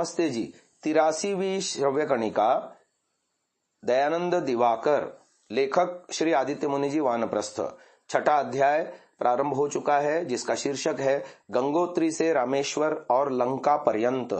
नमस्ते जी। 83वीं श्रव्य कणिका, दयानंद दिवाकर, लेखक श्री आदित्य मुनि जी, वानप्रस्थ। छठा अध्याय प्रारंभ हो चुका है, जिसका शीर्षक है गंगोत्री से रामेश्वर और लंका पर्यंत।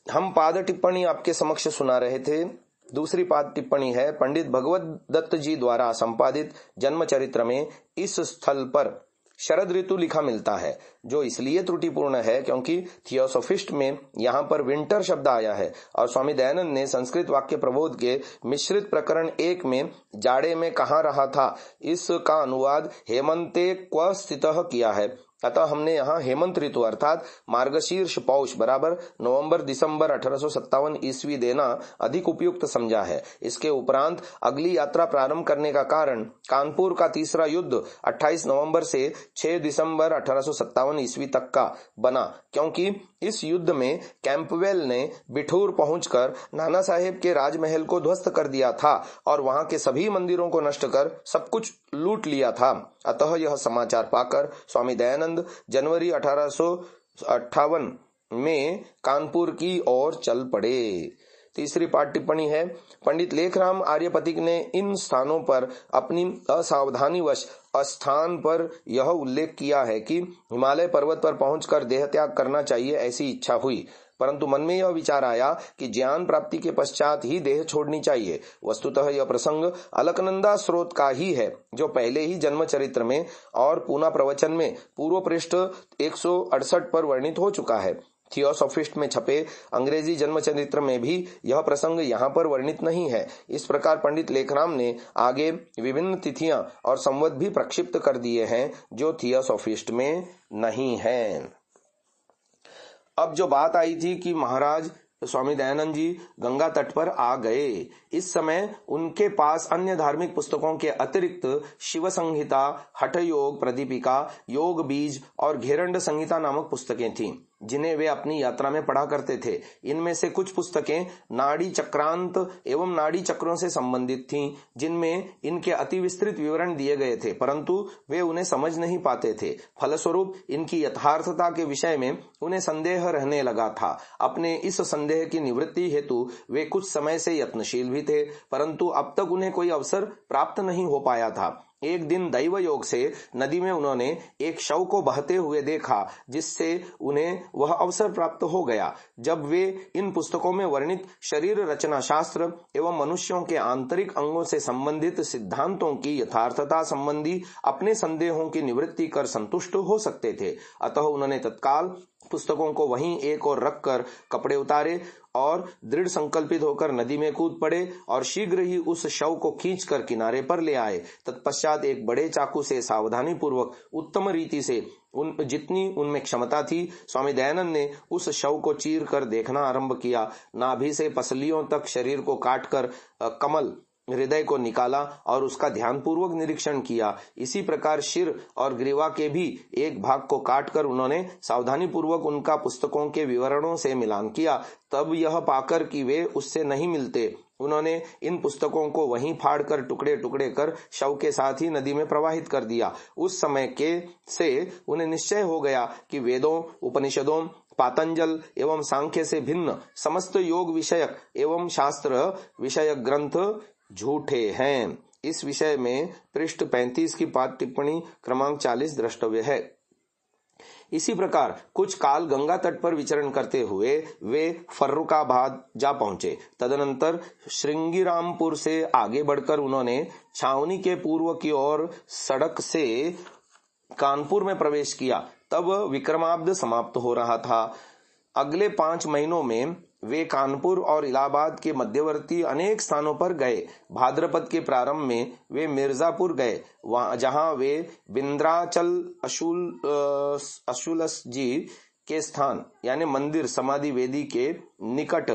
हम पाद टिप्पणी आपके समक्ष सुना रहे थे। दूसरी पाद टिप्पणी है पंडित भगवत दत्त जी द्वारा संपादित जन्म चरित्र में इस स्थल पर शरद ऋतु लिखा मिलता है, जो इसलिए त्रुटिपूर्ण है क्योंकि थियोसोफिस्ट में यहाँ पर विंटर शब्द आया है और स्वामी दयानंद ने संस्कृत वाक्य प्रबोध के मिश्रित प्रकरण 1 में जाड़े में कहाँ रहा था, इसका अनुवाद हेमंते क्व स्थितः किया है। अतः हमने यहाँ हेमंत ऋतु अर्थात मार्गशीर्ष पौष बराबर नवंबर दिसंबर 1857 ईस्वी देना अधिक उपयुक्त समझा है। इसके उपरांत अगली यात्रा प्रारंभ करने का कारण कानपुर का तीसरा युद्ध 28 नवंबर से 6 दिसंबर 1857 ईस्वी तक का बना, क्योंकि इस युद्ध में कैंपवेल ने बिठूर पहुंचकर नाना साहेब के राजमहल को ध्वस्त कर दिया था और वहां के सभी मंदिरों को नष्ट कर सब कुछ लूट लिया था। अतः यह समाचार पाकर स्वामी दयानंद जनवरी 1858 में कानपुर की ओर चल पड़े। तीसरी पाठ टिप्पणी है पंडित लेखराम आर्यपतिक ने इन स्थानों पर अपनी असावधानीवश स्थान पर यह उल्लेख किया है कि हिमालय पर्वत पर पहुंचकर देह त्याग करना चाहिए, ऐसी इच्छा हुई, परंतु मन में यह विचार आया कि ज्ञान प्राप्ति के पश्चात ही देह छोड़नी चाहिए। वस्तुतः यह प्रसंग अलकनंदा स्रोत का ही है, जो पहले ही जन्म चरित्र में और पूना प्रवचन में पूर्व पृष्ठ 168 पर वर्णित हो चुका है। थियोसोफिस्ट में छपे अंग्रेजी जन्म चरित्र में भी यह प्रसंग यहाँ पर वर्णित नहीं है। इस प्रकार पंडित लेखराम ने आगे विभिन्न तिथियां और संवत भी प्रक्षिप्त कर दिए हैं, जो थियोसोफिस्ट में नहीं है। अब जो बात आई थी कि महाराज स्वामी दयानंद जी गंगा तट पर आ गए, इस समय उनके पास अन्य धार्मिक पुस्तकों के अतिरिक्त शिव संहिता, हठ योग प्रदीपिका, योग बीज और घेरंड संहिता नामक पुस्तकें थीं, जिन्हें वे अपनी यात्रा में पढ़ा करते थे। इनमें से कुछ पुस्तकें नाड़ी चक्रांत एवं नाड़ी चक्रों से संबंधित थीं, जिनमें इनके अति विस्तृत विवरण दिए गए थे, परंतु वे उन्हें समझ नहीं पाते थे। फलस्वरूप इनकी यथार्थता के विषय में उन्हें संदेह रहने लगा था। अपने इस संदेह की निवृत्ति हेतु वे कुछ समय से यत्नशील भी थे, परंतु अब तक उन्हें कोई अवसर प्राप्त नहीं हो पाया था। एक दिन दैव योग से नदी में उन्होंने एक शव को बहते हुए देखा, जिससे उन्हें वह अवसर प्राप्त हो गया। जब वे इन पुस्तकों में वर्णित शरीर रचना शास्त्र एवं मनुष्यों के आंतरिक अंगों से संबंधित सिद्धांतों की यथार्थता संबंधी अपने संदेहों की निवृत्ति कर संतुष्ट हो सकते थे, अतः उन्होंने तत्काल पुस्तकों को वहीं एक और रखकर कपड़े उतारे और दृढ़ संकल्पित होकर नदी में कूद पड़े और शीघ्र ही उस शव को खींचकर किनारे पर ले आए। तत्पश्चात एक बड़े चाकू से सावधानी पूर्वक उत्तम रीति से जितनी उनमें क्षमता थी, स्वामी दयानंद ने उस शव को चीर कर देखना आरंभ किया। नाभि से पसलियों तक शरीर को काटकर कमल हृदय को निकाला और उसका ध्यानपूर्वक निरीक्षण किया। इसी प्रकार शिर और ग्रीवा के भी एक भाग को काटकर उन्होंने सावधानी पूर्वक उनका पुस्तकों के विवरणों से मिलान किया। तब यह पाकर कि वे उससे नहीं मिलते, उन्होंने इन पुस्तकों को वहीं फाड़कर टुकड़े टुकड़े कर शव के साथ ही नदी में प्रवाहित कर दिया। उस समय के से उन्हें निश्चय हो गया कि वेदों, उपनिषदों, पातंजल एवं सांख्य से भिन्न समस्त योग विषयक एवं शास्त्र विषयक ग्रंथ झूठे हैं। इस विषय में पृष्ठ 35 की पाद टिप्पणी क्रमांक 40 द्रष्टव्य है। इसी प्रकार कुछ काल गंगा तट पर विचरण करते हुए वे फर्रुखाबाद जा पहुंचे। तदनंतर श्रृंगीरामपुर से आगे बढ़कर उन्होंने छावनी के पूर्व की ओर सड़क से कानपुर में प्रवेश किया। तब विक्रमाब्द समाप्त हो रहा था। अगले 5 महीनों में वे कानपुर और इलाहाबाद के मध्यवर्ती अनेक स्थानों पर गए। भाद्रपद के प्रारंभ में वे मिर्जापुर गए, जहां वे विंध्याचल अशुलस जी के स्थान यानी मंदिर समाधि वेदी के निकट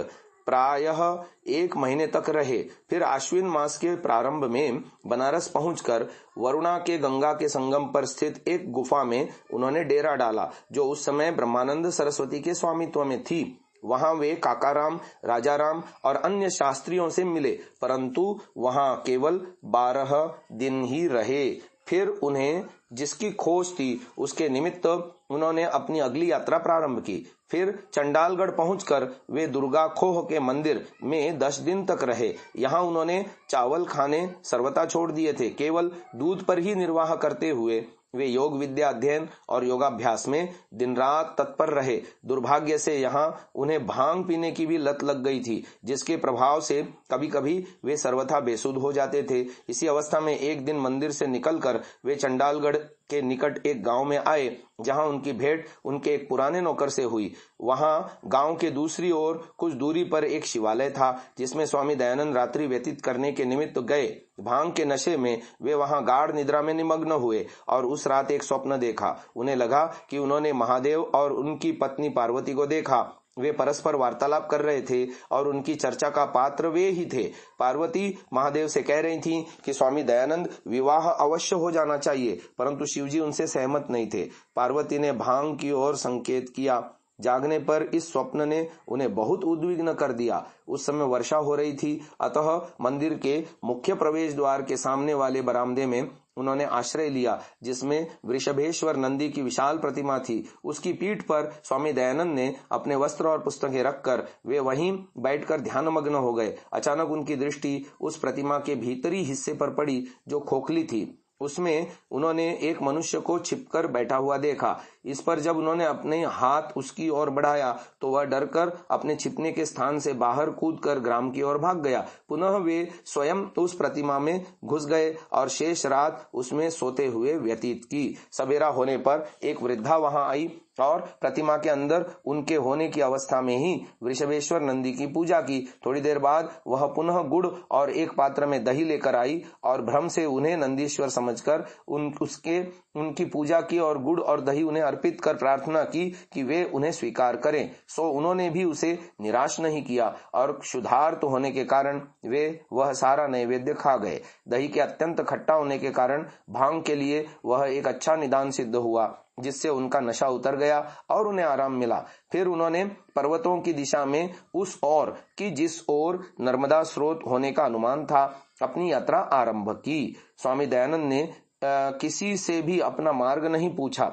प्रायः 1 महीने तक रहे। फिर आश्विन मास के प्रारंभ में बनारस पहुंचकर वरुणा के गंगा के संगम पर स्थित एक गुफा में उन्होंने डेरा डाला, जो उस समय ब्रह्मानंद सरस्वती के स्वामित्व में थी। वहां वे काकाराम, राजाराम और अन्य शास्त्रियों से मिले, परंतु वहां केवल 12 दिन ही रहे। फिर उन्हें जिसकी खोज थी उसके निमित्त उन्होंने अपनी अगली यात्रा प्रारंभ की। फिर चंडालगढ़ पहुंचकर वे दुर्गा खोह के मंदिर में 10 दिन तक रहे। यहाँ उन्होंने चावल खाने सर्वथा छोड़ दिए थे। केवल दूध पर ही निर्वाह करते हुए वे योग विद्या अध्ययन और योगाभ्यास में दिन रात तत्पर रहे। दुर्भाग्य से यहाँ उन्हें भांग पीने की भी लत लग गई थी, जिसके प्रभाव से कभी कभी वे सर्वथा बेसुध हो जाते थे। इसी अवस्था में एक दिन मंदिर से निकलकर वे चंडालगढ़ के निकट एक गांव में आए, जहां उनकी भेंट उनके एक पुराने नौकर से हुई। वहां गांव के दूसरी ओर कुछ दूरी पर एक शिवालय था, जिसमें स्वामी दयानंद रात्रि व्यतीत करने के निमित्त गए। भांग के नशे में वे वहां गाढ़ निद्रा में निमग्न हुए और उस रात एक स्वप्न देखा। उन्हें लगा कि उन्होंने महादेव और उनकी पत्नी पार्वती को देखा। वे परस्पर वार्तालाप कर रहे थे और उनकी चर्चा का पात्र वे ही थे। पार्वती महादेव से कह रही थीं कि स्वामी दयानंद विवाह अवश्य हो जाना चाहिए, परंतु शिवजी उनसे सहमत नहीं थे। पार्वती ने भांग की ओर संकेत किया। जागने पर इस स्वप्न ने उन्हें बहुत उद्विग्न कर दिया। उस समय वर्षा हो रही थी, अतः मंदिर के मुख्य प्रवेश द्वार के सामने वाले बरामदे में उन्होंने आश्रय लिया, जिसमें वृषभेश्वर नंदी की विशाल प्रतिमा थी। उसकी पीठ पर स्वामी दयानंद ने अपने वस्त्र और पुस्तकें रखकर वे वहीं बैठकर ध्यानमग्न हो गए। अचानक उनकी दृष्टि उस प्रतिमा के भीतरी हिस्से पर पड़ी, जो खोखली थी। उसमें उन्होंने एक मनुष्य को छिपकर बैठा हुआ देखा। इस पर जब उन्होंने अपने हाथ उसकी ओर बढ़ाया तो वह डरकर अपने छिपने के स्थान से बाहर कूदकर ग्राम की ओर भाग गया। पुनः वे स्वयं उस प्रतिमा में घुस गए और शेष रात उसमें सोते हुए व्यतीत की। सवेरा होने पर एक वृद्धा वहां आई और प्रतिमा के अंदर उनके होने की अवस्था में ही वृषभेश्वर नंदी की पूजा की। थोड़ी देर बाद वह पुनः गुड़ और एक पात्र में दही लेकर आई और भ्रम से उन्हें नंदीश्वर समझकर उनकी पूजा की और गुड़ और दही उन्हें अर्पित कर प्रार्थना की कि वे उन्हें स्वीकार करें। सो उन्होंने भी उसे निराश नहीं किया और क्षुधार्त होने के कारण वे वह सारा नैवेद्य खा गए। दही के अत्यंत खट्टा होने के कारण भांग के लिए वह एक अच्छा निदान सिद्ध हुआ, जिससे उनका नशा उतर गया और उन्हें आराम मिला। फिर उन्होंने पर्वतों की दिशा में उस ओर की जिस ओर नर्मदा स्रोत होने का अनुमान था, अपनी यात्रा आरंभ की। स्वामी दयानंद ने किसी से भी अपना मार्ग नहीं पूछा,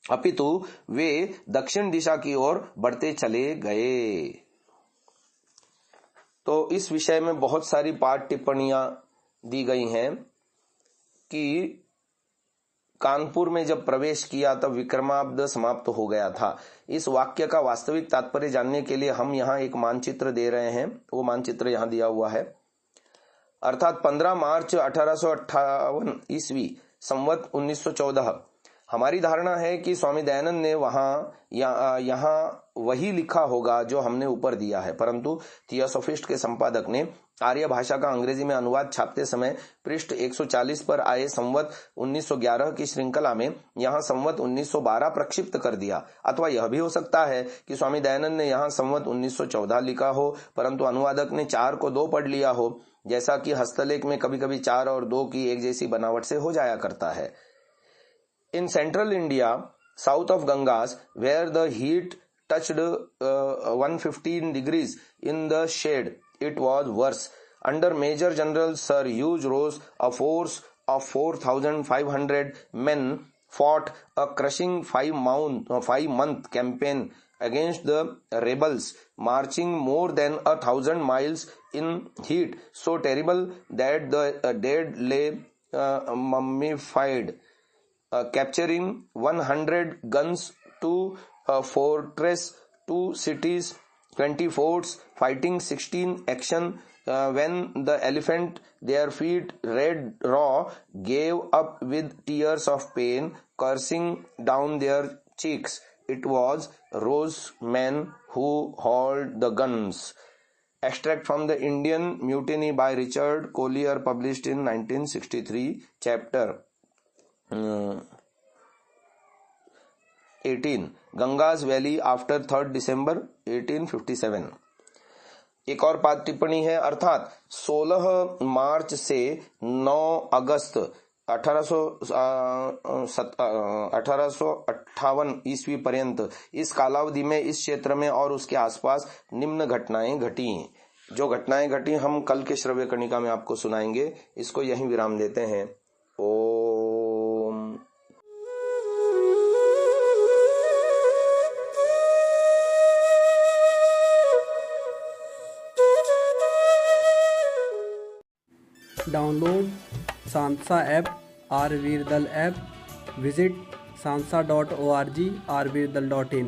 अपितु वे दक्षिण दिशा की ओर बढ़ते चले गए। तो इस विषय में बहुत सारी पाठ टिप्पणियां दी गई हैं कि कानपुर में जब प्रवेश किया तब विक्रमाब्द समाप्त हो गया था। इस वाक्य का वास्तविक तात्पर्य जानने के लिए हम यहाँ एक मानचित्र दे रहे हैं। वो मानचित्र यहाँ दिया हुआ है। अर्थात 15 मार्च 1858 ईस्वी संवत 1914। हमारी धारणा है कि स्वामी दयानंद ने यहाँ वही लिखा होगा जो हमने ऊपर दिया है, परंतु थियोसोफिस्ट के संपादक ने आर्य भाषा का अंग्रेजी में अनुवाद छापते समय पृष्ठ 140 पर आए संवत 1911 की श्रृंखला में यहाँ संवत 1912 प्रक्षिप्त कर दिया। अथवा यह भी हो सकता है कि स्वामी दयानंद ने यहाँ संवत 1914 लिखा हो, परंतु अनुवादक ने 4 को 2 पढ़ लिया हो, जैसा कि हस्तलेख में कभी कभी 4 और 2 की एक जैसी बनावट से हो जाया करता है। In central India, south of Gangas, where the heat touched 115 degrees in the shade, it was worse. Under Major General Sir Hugh Ross, a force of 4,500 men fought a crushing 5-month campaign against the rebels, marching more than 1,000 miles in heat so terrible that the dead lay mummified. Capturing 100 guns, 2 fortresses, 2 cities, 20 forts, fighting 16 action when the elephant, their feet red raw, gave up with tears of pain coursing down their cheeks. It was Rose's men who hauled the guns. Extract from the Indian Mutiny by Richard Collier, published in 1963, chapter 18 Gangas valley after 3 दिसंबर 1857। एक और पाद टिप्पणी है, अर्थात 16 मार्च से 9 अगस्त 1858 ईस्वी पर्यंत इस कालावधि में इस क्षेत्र में और उसके आसपास निम्न घटनाएं घटी। जो घटनाएं घटी हम कल के श्रव्य कणिका में आपको सुनाएंगे। इसको यहीं विराम देते हैं। ओम। डाउनलोड सांसा ऐप, आरवीरदल ऐप, विजिट sansa.org, rvirdal.in।